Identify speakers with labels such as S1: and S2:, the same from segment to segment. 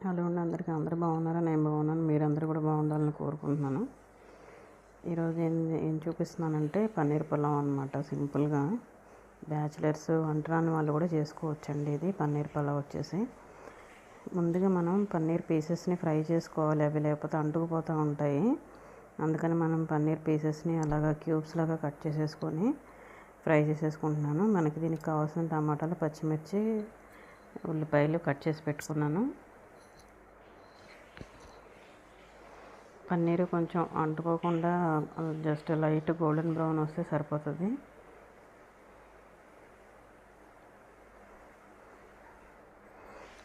S1: Hello అండి, అందరూ బాగున్నారా? నేను బాగున్నాను. మీరందరూ కూడా బాగుండాలని కోరుకుంటున్నాను. ఈరోజు ఏం చూపిస్తున్నానంటే పన్నీర్ పులావ్ అనమాట. సింపుల్గా బ్యాచిలర్స్, వంటరాని వాళ్ళు కూడా చేసుకోవచ్చండి. ఇది పన్నీర్ పులావ్ వచ్చేసి, ముందుగా మనం పన్నీర్ పీసెస్ని ఫ్రై చేసుకోవాలి. అవి లేకపోతే అంటుకుపోతూ ఉంటాయి. అందుకని మనం పన్నీర్ పీసెస్ని అలాగా క్యూబ్స్ లాగా కట్ చేసేసుకొని ఫ్రై చేసేసుకుంటున్నాను. మనకి దీనికి కావాల్సిన టమాటాలు, పచ్చిమిర్చి, ఉల్లిపాయలు కట్ చేసి పెట్టుకున్నాను. పన్నీరు కొంచెం అంటుకోకుండా జస్ట్ లైట్ గోల్డెన్ బ్రౌన్ వస్తే సరిపోతుంది.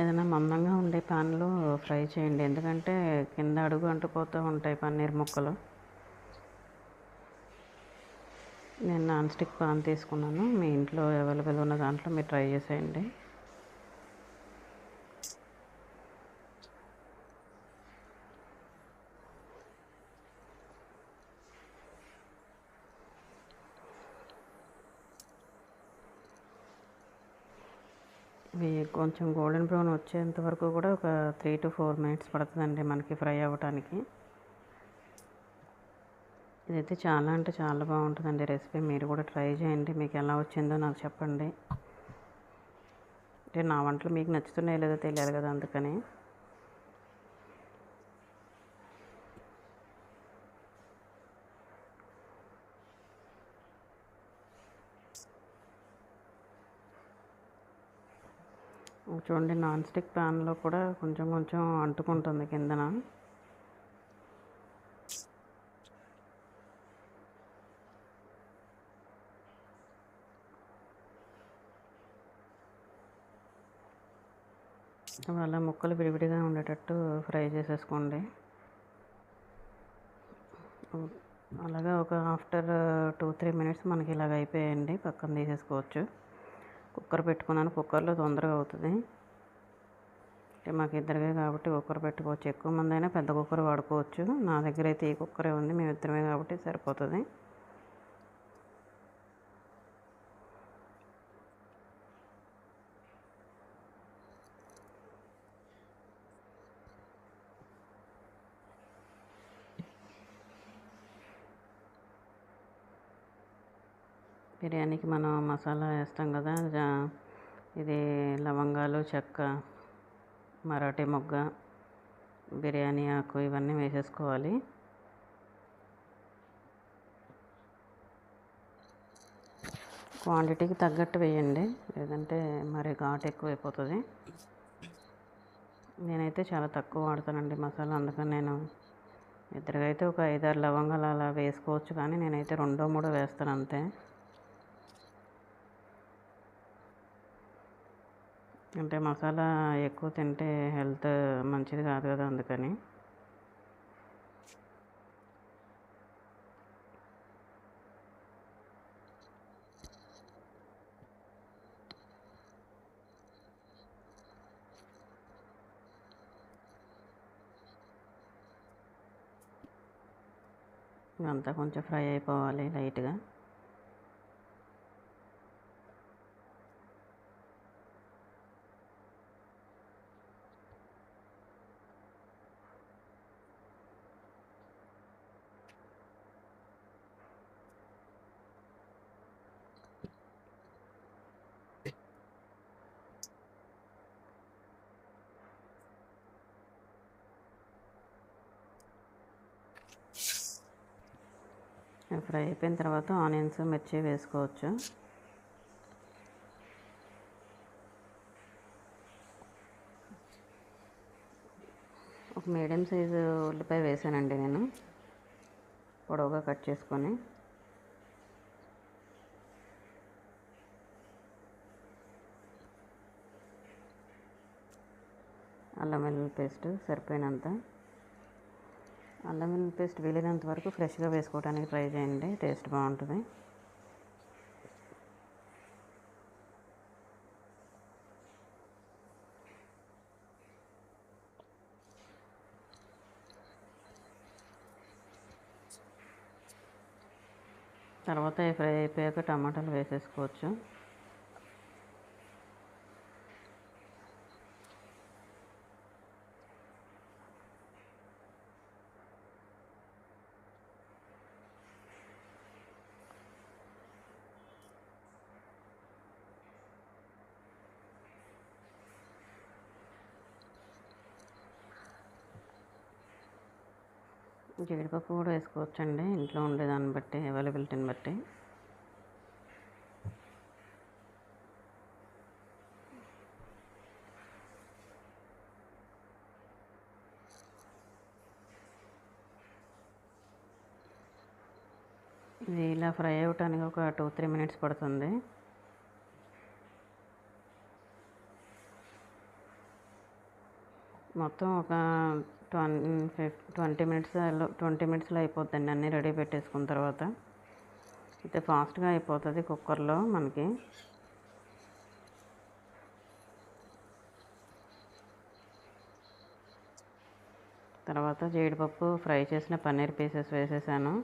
S1: ఏదైనా మందంగా ఉండే ప్యాన్లో ఫ్రై చేయండి, ఎందుకంటే కింద అడుగు అంటుపోతూ ఉంటాయి పన్నీర్ ముక్కలు. నేను నాన్ స్టిక్ పాన్ తీసుకున్నాను. మీ ఇంట్లో అవైలబుల్ ఉన్న దాంట్లో మీరు ట్రై చేసేయండి. ఇవి కొంచెం గోల్డెన్ బ్రౌన్ వచ్చేంత వరకు కూడా ఒక 3 to 4 minutes పడుతుందండి మనకి ఫ్రై అవ్వటానికి. ఇదైతే చాలా అంటే చాలా బాగుంటుందండి రెసిపీ. మీరు కూడా ట్రై చేయండి. మీకు ఎలా వచ్చిందో నాకు చెప్పండి. అంటే నా వంటలు మీకు నచ్చుతున్నాయో లేదో తెలియాలి కదా, అందుకని. చూడండి, నాన్ స్టిక్ ప్యాన్లో కూడా కొంచెం కొంచెం అంటుకుంటుంది కిందన. అలా ముక్కలు విడివిడిగా ఉండేటట్టు ఫ్రై చేసేసుకోండి. అలాగా ఒక ఆఫ్టర్ 2-3 minutes మనకి ఇలాగ అయిపోయాయండి. పక్కన తీసేసుకోవచ్చు. కుక్కర్ పెట్టుకున్నాను. కుక్కర్లో తొందరగా అవుతుంది. అంటే మాకు ఇద్దరికే కాబట్టి కుక్కర్ పెట్టుకోవచ్చు. ఎక్కువ మంది అయినా పెద్ద కుక్కర్ వాడుకోవచ్చు. నా దగ్గర అయితే ఈ కుక్కరే ఉంది. మేము ఇద్దరమే కాబట్టి సరిపోతుంది. బిర్యానీకి మనం మసాలా వేస్తాం కదా, ఇది లవంగాలు, చెక్క, మరాఠీ మొగ్గ, బిర్యానీ ఆకు ఇవన్నీ వేసేసుకోవాలి. క్వాంటిటీకి తగ్గట్టు వేయండి, లేదంటే మరి ఘాటు ఎక్కువైపోతుంది. నేనైతే చాలా తక్కువ వాడతానండి మసాలా, అందుకని నేను ఇద్దరికైతే అయితే ఒక 5-6 లవంగాలు అలా వేసుకోవచ్చు, కానీ నేనైతే 2-3 వేస్తాను అంతే. అంటే మసాలా ఎక్కువ తింటే హెల్త్ మంచిది కాదు కదా, అందుకని. ఇదంతా కొంచెం ఫ్రై అయిపోవాలి లైట్గా. ఫ్రై అయిపోయిన తర్వాత ఆనియన్స్, మిర్చి వేసుకోవచ్చు. ఒక మీడియం సైజు ఉల్లిపాయ వేసానండి నేను, పొడవుగా కట్ చేసుకొని. అల్లం వెల్లుల్లి పేస్ట్ సరిపోయినంత. అల్లం వెల్లుల్లి పేస్ట్ వీలైనంత వరకు ఫ్రెష్గా వేసుకోవడానికి ట్రై చేయండి, టేస్ట్ బాగుంటుంది. తర్వాత ఫ్రై అయిపోయాక టమాటాలు వేసేసుకోవచ్చు. జీడిపప్పు కూడా వేసుకోవచ్చండి, ఇంట్లో ఉండేదాన్ని బట్టి, అవైలబిలిటీని బట్టి. ఇది ఇలా ఫ్రై అవ్వటానికి ఒక 2-3 మినిట్స్ పడుతుంది. మొత్తం ఒక 20 మినిట్స్లో అయిపోద్దండి, అన్నీ రెడీ పెట్టేసుకున్న తర్వాత. అయితే ఫాస్ట్గా అయిపోతుంది కుక్కర్లో మనకి. తర్వాత జీడిపప్పు, ఫ్రై చేసిన పన్నీర్ పీసెస్ వేసేసాను.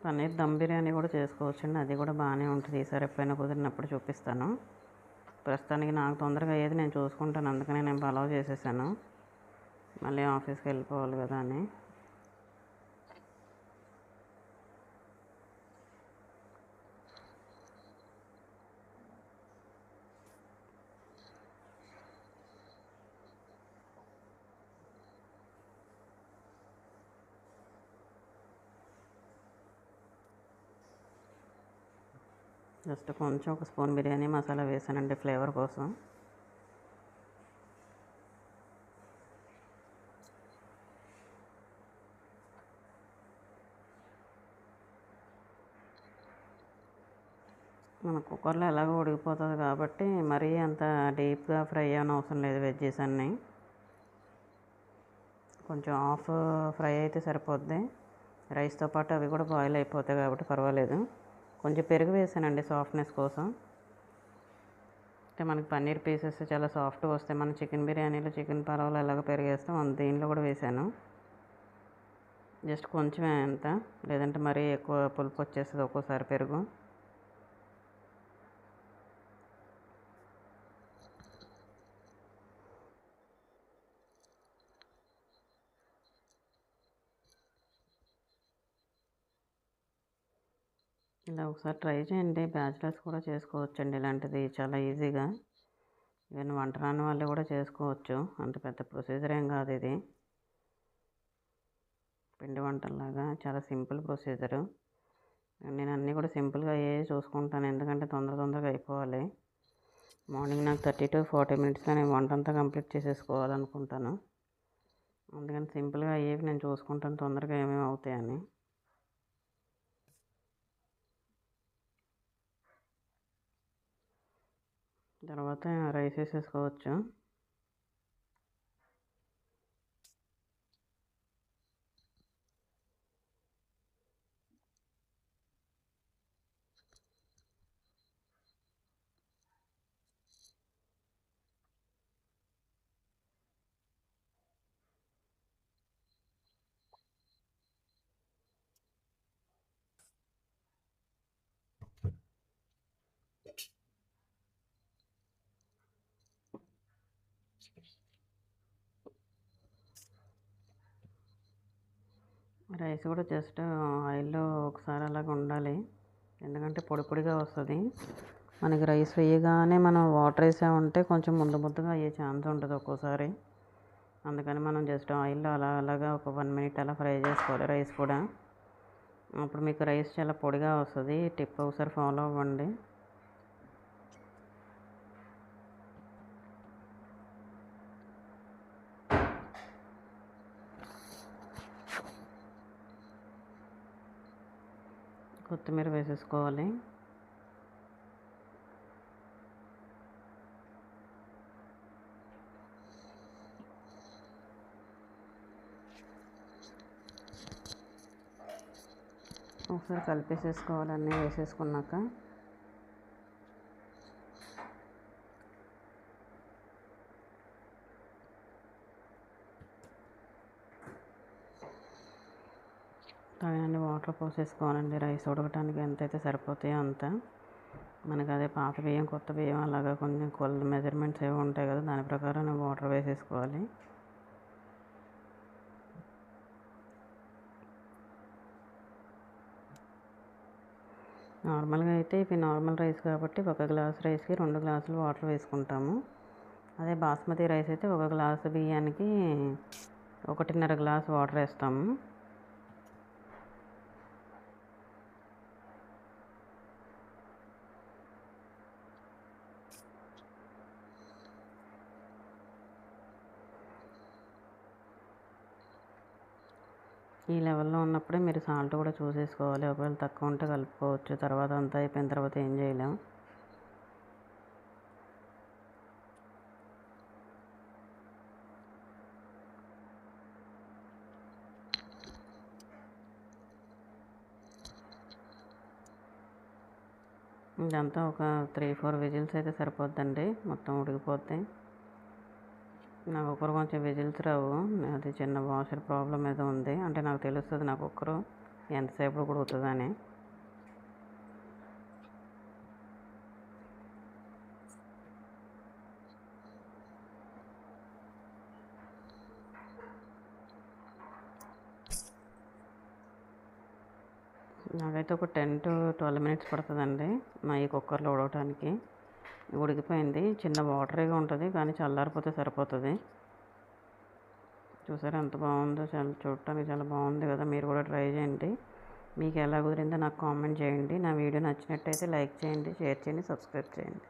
S1: పన్నీర్ దమ్ బిర్యానీ కూడా చేసుకోవచ్చండి, అది కూడా బాగానే ఉంటుంది. ఈసారి ఎప్పుడైనా కుదిరినప్పుడు చూపిస్తాను. ప్రస్తుతానికి నాకు తొందరగా అయ్యేది నేను చూసుకుంటాను, అందుకనే నేను పలావ్ చేసేసాను. మళ్ళీ ఆఫీస్కి వెళ్ళిపోవాలి కదా అని. జస్ట్ కొంచెం ఒక స్పూన్ బిర్యానీ మసాలా వేసానండి ఫ్లేవర్ కోసం. మన కుక్కర్లో ఎలాగో ఉడికిపోతుంది కాబట్టి మరీ అంత డీప్గా ఫ్రై అవ్వని అవసరం లేదు. వెజ్జెస్ అన్నీ కొంచెం హాఫ్ ఫ్రై అయితే సరిపోద్ది. రైస్తో పాటు అవి కూడా బాయిల్ అయిపోతాయి కాబట్టి పర్వాలేదు. కొంచెం పెరుగు వేసానండి సాఫ్ట్నెస్ కోసం. అంటే మనకి పన్నీర్ పీసెస్ చాలా సాఫ్ట్గా వస్తాయి. మనం చికెన్ బిర్యానీలో, చికెన్ పలావ్లో ఎలాగో పెరుగు వేస్తాం, దీనిలో కూడా వేసాను. జస్ట్ కొంచెమే అంత, లేదంటే మరీ ఎక్కువ పులుపు వచ్చేస్తుంది ఒక్కోసారి పెరుగు. ఇలా ఒకసారి ట్రై చేయండి, బ్యాచిలర్స్ కూడా చేసుకోవచ్చండి ఇలాంటిది చాలా ఈజీగా. ఈవెన్ వంట రాని వాళ్ళు కూడా చేసుకోవచ్చు, అంత పెద్ద ప్రొసీజర్ ఏం కాదు ఇది. పిండి వంటల్లాగా చాలా సింపుల్ ప్రొసీజరు. నేను అన్నీ కూడా సింపుల్గా అయ్యే చూసుకుంటాను, ఎందుకంటే తొందరగా అయిపోవాలి. మార్నింగ్ నాకు 30-40 మినిట్స్లో నేను వంట అంతా కంప్లీట్ చేసేసుకోవాలనుకుంటాను. అందుకని సింపుల్గా అయ్యేవి నేను చూసుకుంటాను, తొందరగా ఏమేమి అవుతాయని. తర్వాత రైస్ వేసేసుకోవచ్చు. రైస్ కూడా జస్ట్ ఆయిల్లో ఒకసారి అలాగ ఉండాలి, ఎందుకంటే పొడి పొడిగా వస్తుంది. మనకి రైస్ వేయగానే మనం వాటర్ వేసామంటే కొంచెం ముద్దగా అయ్యే ఛాన్స్ ఉంటుంది ఒక్కోసారి. అందుకని మనం జస్ట్ ఆయిల్లో అలాగా ఒక 1 మినిట్ అలా ఫ్రై చేసుకోవాలి రైస్ కూడా. అప్పుడు మీకు రైస్ చాలా పొడిగా వస్తుంది. టిప్ ఒకసారి ఫాలో అవ్వండి. కొత్తిమీర వేసేసుకోవాలి. ఒకసారి కలిపేసేసుకోవాలి అన్నీ వేసేసుకున్నాక. తగినన్ని వాటర్ పోసేసుకోవాలండి. రైస్ ఉడకటానికి ఎంతైతే సరిపోతాయో అంత. మనకి అదే పాత బియ్యం, కొత్త బియ్యం అలాగా కొంచెం మెజర్మెంట్స్ ఏవి ఉంటాయి కదా, దాని ప్రకారం వాటర్ వేసేసుకోవాలి. నార్మల్గా అయితే ఇవి నార్మల్ రైస్ కాబట్టి 1 గ్లాస్ రైస్కి 2 గ్లాసులు వాటర్ వేసుకుంటాము. అదే బాస్మతి రైస్ అయితే 1 గ్లాసు బియ్యానికి 1.5 గ్లాస్ వాటర్ వేస్తాము. ఈ లెవెల్లో ఉన్నప్పుడే మీరు సాల్ట్ కూడా చూసేసుకోవాలి. ఒకవేళ తక్కువ ఉంటే కలుపుకోవచ్చు. తర్వాత అంతా అయిపోయిన తర్వాత ఏం చేయలేం. ఇదంతా ఒక 3-4 విజిల్స్ అయితే సరిపోద్దండి. మొత్తం ఉడికిపోద్ది. నా కుక్కర్ కొంచెం విజిల్స్ రావు. అది చిన్న వాషర్ ప్రాబ్లం ఏదో ఉంది. అంటే నాకు తెలుస్తుంది నా కుక్కరు ఎంతసేపు ఉడుకుతుందని. నాకైతే ఒక 10 to 12 మినిట్స్ పడుతుందండి మా ఈ కుక్కర్లో ఉడకటానికి. ఉడికిపోయింది. చిన్న వాటరీగా ఉంటుంది కానీ చల్లారిపోతే సరిపోతుంది. చూసారా ఎంత బాగుందో, చాలా చూడటానికి చాలా బాగుంది కదా. మీరు కూడా ట్రై చేయండి. మీకు ఎలా కుదిరిందో నాకు కామెంట్ చేయండి. నా వీడియో నచ్చినట్టయితే లైక్ చేయండి, షేర్ చేయండి, సబ్స్క్రైబ్ చేయండి.